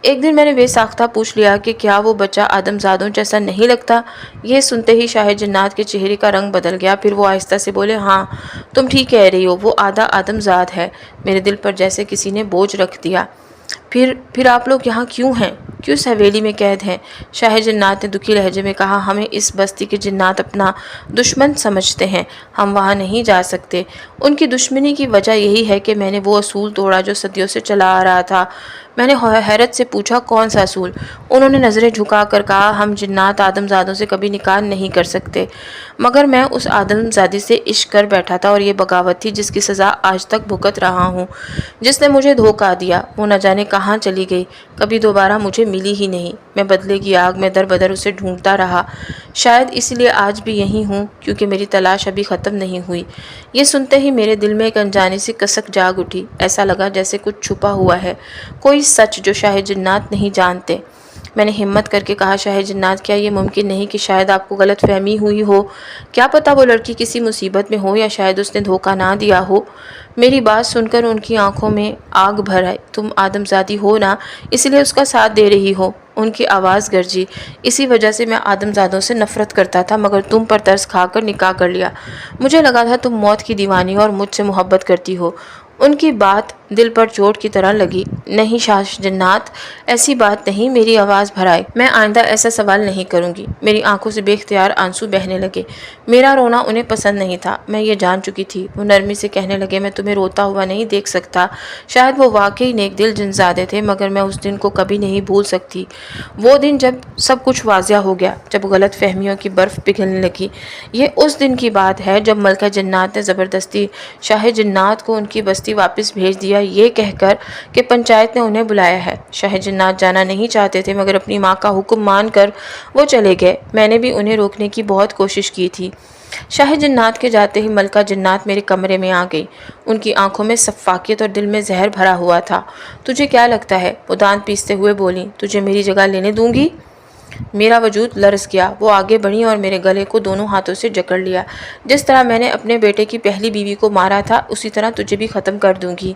ایک دن میں نے بے ساختہ پوچھ لیا کہ کیا وہ بچہ آدم زادوں جیسا نہیں لگتا؟ یہ سنتے ہی شاہ جنات کے چہرے کا رنگ بدل گیا، پھر وہ آہستہ سے بولے، ہاں تم ٹھیک کہہ رہی ہو، وہ آدھا آدم زاد ہے۔ میرے دل پر جیسے کسی نے بوجھ رکھ دیا۔ پھر آپ لوگ یہاں کیوں ہیں؟ کیوں اس حویلی میں قید ہیں؟ شاہ جنات نے دکھی لہجے میں کہا، ہمیں اس بستی کے جنات اپنا دشمن سمجھتے ہیں، ہم وہاں نہیں جا سکتے۔ ان کی دشمنی کی وجہ یہی ہے کہ میں نے وہ اصول توڑا جو صدیوں سے چلا آ رہا تھا۔ میں نے حیرت سے پوچھا، کون سا اصول؟ انہوں نے نظریں جھکا کر کہا، ہم جنات آدم زادوں سے کبھی نکاح نہیں کر سکتے۔ مگر میں اس آدم زادی سے عشق کر بیٹھا تھا، اور یہ بغاوت تھی جس کی سزا آج تک بھگت رہا ہوں۔ جس نے مجھے دھوکہ دیا وہ نہ جانے کہاں چلی گئی، کبھی دوبارہ مجھے ملی ہی نہیں۔ میں بدلے کی آگ میں در بدر اسے ڈھونڈتا رہا، شاید اس لیے آج بھی یہیں ہوں، کیونکہ میری تلاش ابھی ختم نہیں ہوئی۔ یہ سنتے ہی میرے دل میں ایک انجانی سی کسک جاگ اٹھی، ایسا لگا جیسے کچھ چھپا ہوا ہے، کوئی سچ جو شاہ جنات نہیں جانتے۔ میں نے ہمت کر کے کہا، شاہ جنات کیا یہ ممکن نہیں کہ شاید آپ کو غلط فہمی ہوئی ہو؟ کیا پتہ وہ لڑکی کسی مصیبت میں ہو، یا شاید اس نے دھوکہ نہ دیا ہو۔ میری بات سن کر ان کی آنکھوں میں آگ بھر آئی۔ تم آدم زادی ہو نا، اس لیے اس کا ساتھ دے رہی ہو؟ ان کی آواز گرجی۔ اسی وجہ سے میں آدم زادوں سے نفرت کرتا تھا، مگر تم پر ترس کھا کر نکاح کر لیا۔ مجھے لگا تھا تم موت کی دیوانی ہو اور مجھ سے محبت کرتی ہو۔ ان کی بات دل پر چوٹ کی طرح لگی۔ نہیں شاہ جنات، ایسی بات نہیں، میری آواز بھر آئی۔ میں آئندہ ایسا سوال نہیں کروں گی۔ میری آنکھوں سے بے اختیار آنسو بہنے لگے۔ میرا رونا انہیں پسند نہیں تھا، میں یہ جان چکی تھی۔ وہ نرمی سے کہنے لگے، میں تمہیں روتا ہوا نہیں دیکھ سکتا۔ شاید وہ واقعی نیک دل جنزادے تھے، مگر میں اس دن کو کبھی نہیں بھول سکتی۔ وہ دن جب سب کچھ واضح ہو گیا، جب غلط فہمیوں کی برف پگھلنے لگی۔ یہ اس دن کی بات ہے جب ملکہ جنات نے زبردستی شاہ جنات کو ان کی بستی واپس بھیج دیا، یہ کہہ کر کہ پنچایت نے انہیں بلایا ہے۔ شاہ جنات جانا نہیں چاہتے تھے، مگر اپنی ماں کا حکم مان کر وہ چلے گئے۔ میں نے بھی انہیں روکنے کی بہت کوشش کی تھی۔ شاہ جنات کے جاتے ہی ملکہ جنات میرے کمرے میں آ گئی۔ ان کی آنکھوں میں سفاکیت اور دل میں زہر بھرا ہوا تھا۔ تجھے کیا لگتا ہے؟ وہ دانت پیستے ہوئے بولیں، تجھے میری جگہ لینے دوں گی؟ میرا وجود لرز گیا۔ وہ آگے بڑھی اور میرے گلے کو دونوں ہاتھوں سے جکڑ لیا۔ جس طرح میں نے اپنے بیٹے کی پہلی بیوی کو مارا تھا، اسی طرح تجھے بھی ختم کر دوں گی۔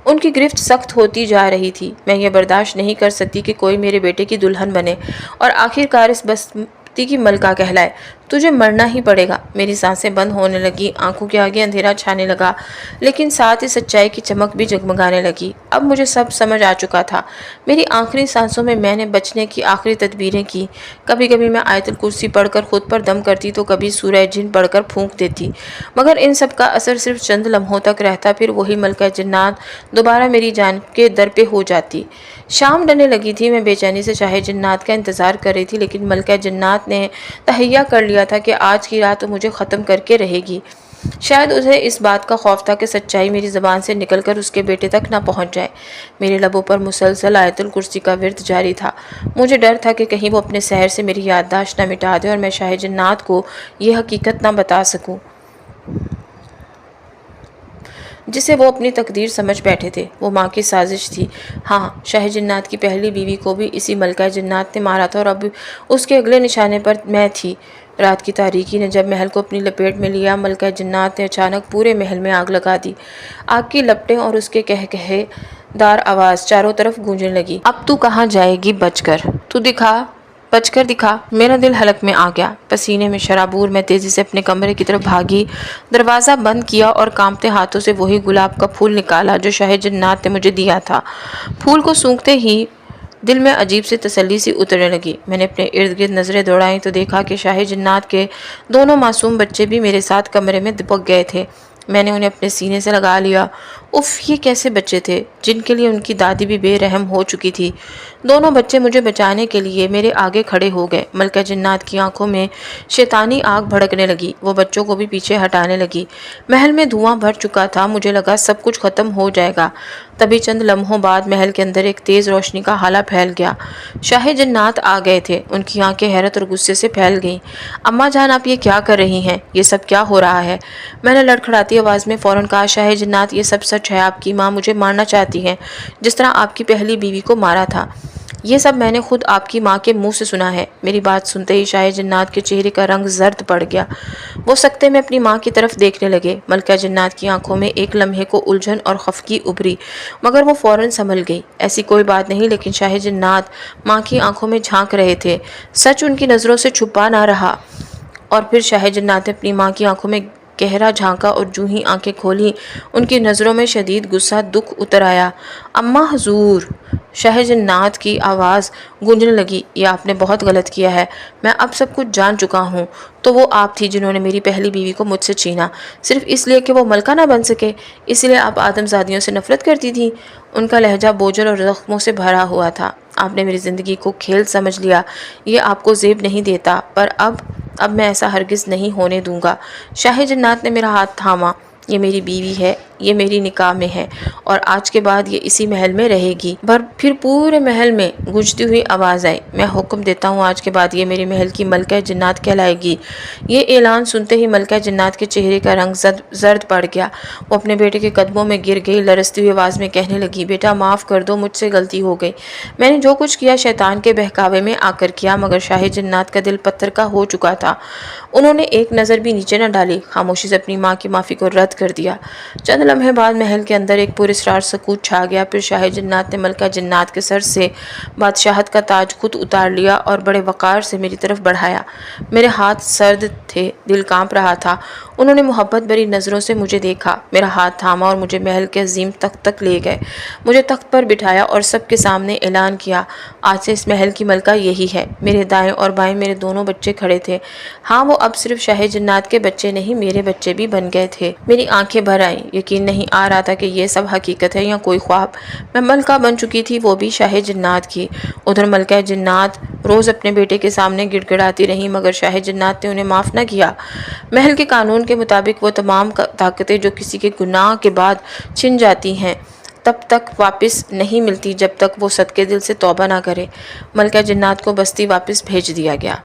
ان کی گرفت سخت ہوتی جا رہی تھی۔ میں یہ برداشت نہیں کر سکتی کہ کوئی میرے بیٹے کی دلہن بنے اور آخر کار اس بستی کی ملکہ کہلائے۔ تجھے مرنا ہی پڑے گا۔ میری سانسیں بند ہونے لگی، آنکھوں کے آگے اندھیرا چھانے لگا، لیکن ساتھ ہی سچائی کی چمک بھی جگمگانے لگی۔ اب مجھے سب سمجھ آ چکا تھا۔ میری آخری سانسوں میں نے بچنے کی آخری تدبیریں کی۔ کبھی کبھی میں آیت الکرسی پڑھ کر خود پر دم کرتی تو کبھی سورہ جن پڑھ کر پھونک دیتی، مگر ان سب کا اثر صرف چند لمحوں تک رہتا، پھر وہی ملکہ جنات دوبارہ میری جان کے در پہ ہو جاتی۔ شام ڈھلنے لگی تھی، میں بے چینی سے شاہ جنات کا انتظار کر رہی تھی، لیکن ملکہ جنات نے تہیہ کر لیا تھا کہ آج کی رات وہ مجھے ختم کر کے رہے گی۔ شاید اسے اس بات کا خوف تھا کہ سچائی میری زبان سے نکل کر اس کے بیٹے تک نہ پہنچ جائے۔ میرے لبوں پر مسلسل آیت الکرسی کا ورد جاری تھا۔ مجھے ڈر تھا کہ کہیں وہ اپنے سحر سے میری یادداشت نہ مٹا دے اور میں شاہ جنات کو یہ حقیقت نہ بتا سکوں جسے وہ اپنی تقدیر سمجھ بیٹھے تھے۔ وہ ماں کی سازش تھی۔ ہاں، شاہ جنات کی پہلی بیوی کو بھی اسی ملکہ جنات نے مارا تھا اور اب اس کے اگلے نشانے پر میں تھی۔ رات کی تاریکی نے جب محل کو اپنی لپیٹ میں لیا، ملکہ جنات نے اچانک پورے محل میں آگ لگا دی۔ آگ کی لپٹیں اور اس کے قہقہے دار آواز چاروں طرف گونجنے لگی۔ اب تو کہاں جائے گی بچ کر؟ تو بچ کر دکھا۔ میرا دل حلق میں آ گیا، پسینے میں شرابور میں تیزی سے اپنے کمرے کی طرف بھاگی، دروازہ بند کیا اور کانپتے ہاتھوں سے وہی گلاب کا پھول نکالا جو شاہ جنات نے مجھے دیا تھا۔ پھول کو سونگھتے ہی دل میں عجیب سی تسلی سی اترنے لگی۔ میں نے اپنے ارد گرد نظریں دوڑائیں تو دیکھا کہ شاہ جنات کے دونوں معصوم بچے بھی میرے ساتھ کمرے میں دپک گئے تھے۔ میں نے انہیں اپنے سینے سے لگا لیا۔ اف، یہ کیسے بچے تھے جن کے لیے ان کی دادی بھی بے رحم ہو چکی تھی۔ دونوں بچے مجھے بچانے کے لیے میرے آگے کھڑے ہو گئے۔ ملکہ جنات کی آنکھوں میں شیطانی آگ بھڑکنے لگی، وہ بچوں کو بھی پیچھے ہٹانے لگی۔ محل میں دھواں بھر چکا تھا، مجھے لگا سب کچھ ختم ہو جائے گا۔ تبھی چند لمحوں بعد محل کے اندر ایک تیز روشنی کا ہالہ پھیل گیا۔ شاہ جنات آ گئے تھے، ان کی آنکھیں حیرت اور غصے سے پھیل گئیں۔ اماں جان، آپ یہ کیا کر رہی ہیں؟ یہ سب کیا ہو رہا ہے؟ میں نے لڑکھڑاتی آواز میں فوراً کہا، شاہ جنات، یہ سب سچ ہے، آپ کی ماں مجھے مارنا چاہتی ہیں، جس طرح آپ کی پہلی بیوی کو مارا تھا۔ یہ سب میں نے خود آپ کی ماں کے منہ سے سنا ہے۔ میری بات سنتے ہی شاہ جنات کے چہرے کا رنگ زرد پڑ گیا۔ وہ سکتے میں اپنی ماں کی طرف دیکھنے لگے۔ ملکہ جنات کی آنکھوں میں ایک لمحے کو الجھن اور خفگی ابھری، مگر وہ فوراً سنبھل گئی۔ ایسی کوئی بات نہیں، لیکن شاہ جنات ماں کی آنکھوں میں جھانک رہے تھے، سچ ان کی نظروں سے چھپا نہ رہا۔ اور پھر شاہ جنات نے اپنی ماں کی آنکھوں میں گہرا جھانکا اور جو ہی آنکھیں کھولیں، ان کی نظروں میں شدید غصہ، دکھ اتر آیا۔ اماں، حضور! شاہ جنات کی آواز گونجنے لگی، یہ آپ نے بہت غلط کیا ہے۔ میں اب سب کچھ جان چکا ہوں۔ تو وہ آپ تھی جنہوں نے میری پہلی بیوی کو مجھ سے چھینا، صرف اس لیے کہ وہ ملکہ نہ بن سکے؟ اس لیے آپ آدم زادیوں سے نفرت کرتی تھیں؟ ان کا لہجہ بوجھل اور زخموں سے بھرا ہوا تھا۔ آپ نے میری زندگی کو کھیل سمجھ لیا، یہ آپ کو زیب نہیں دیتا، پر اب میں ایسا ہرگز نہیں ہونے دوں گا۔ شاہ جنات نے میرا ہاتھ تھاما۔ یہ میری بیوی ہے، یہ میری نکاح میں ہے، اور آج کے بعد یہ اسی محل میں رہے گی۔ پھر پورے محل میں گونجتی ہوئی آواز آئی، میں حکم دیتا ہوں آج کے بعد یہ میرے محل کی ملکہ جنات کہلائے گی۔ یہ اعلان سنتے ہی ملکہ جنات کے چہرے کا رنگ زرد پڑ گیا۔ وہ اپنے بیٹے کے قدموں میں گر گئی، لرزتی ہوئی آواز میں کہنے لگی، بیٹا معاف کر دو، مجھ سے غلطی ہو گئی۔ میں نے جو کچھ کیا شیطان کے بہکاوے میں آ کر کیا، مگر شاہ جنات کا دل پتھر کا ہو چکا تھا۔ انہوں نے ایک نظر بھی نیچے نہ ڈالی، خاموشی سے اپنی ماں کی معافی کو رد کر دیا۔ چند لمحے بعد محل کے اندر ایک پراسرار سکوت چھا گیا۔ پھر شاہ جنات نے ملکہ جنات کے سر سے بادشاہت کا تاج خود اتار لیا اور بڑے وقار سے میری طرف بڑھایا۔ میرے ہاتھ سرد تھے، دل کانپ رہا تھا۔ انہوں نے محبت بھری نظروں سے مجھے دیکھا، میرا ہاتھ تھاما اور مجھے محل کے عظیم تخت تک لے گئے۔ مجھے تخت پر بٹھایا اور سب کے سامنے اعلان کیا، آج سے اس محل کی ملکہ یہی ہے۔ میرے دائیں اور بائیں میرے دونوں بچے کھڑے تھے۔ ہاں، وہ اب صرف شاہ جنات کے بچے نہیں، میرے بچے بھی بن گئے تھے۔ میری آنکھیں بھر آئیں، یقین نہیں آ رہا تھا کہ یہ سب حقیقت ہے یا کوئی خواب۔ میں ملکہ بن چکی تھی، وہ بھی شاہ جنات کی۔ ادھر ملکہ جنات روز اپنے بیٹے کے سامنے گڑ گڑاتی رہی، مگر شاہ جنات نے انہیں معاف نہ کیا۔ محل کے قانون کے مطابق وہ تمام طاقتیں جو کسی کے گناہ کے بعد چھن جاتی ہیں تب تک واپس نہیں ملتی جب تک وہ صدقے دل سے توبہ نہ کرے۔ ملکہ جنات کو بستی واپس بھیج دیا گیا۔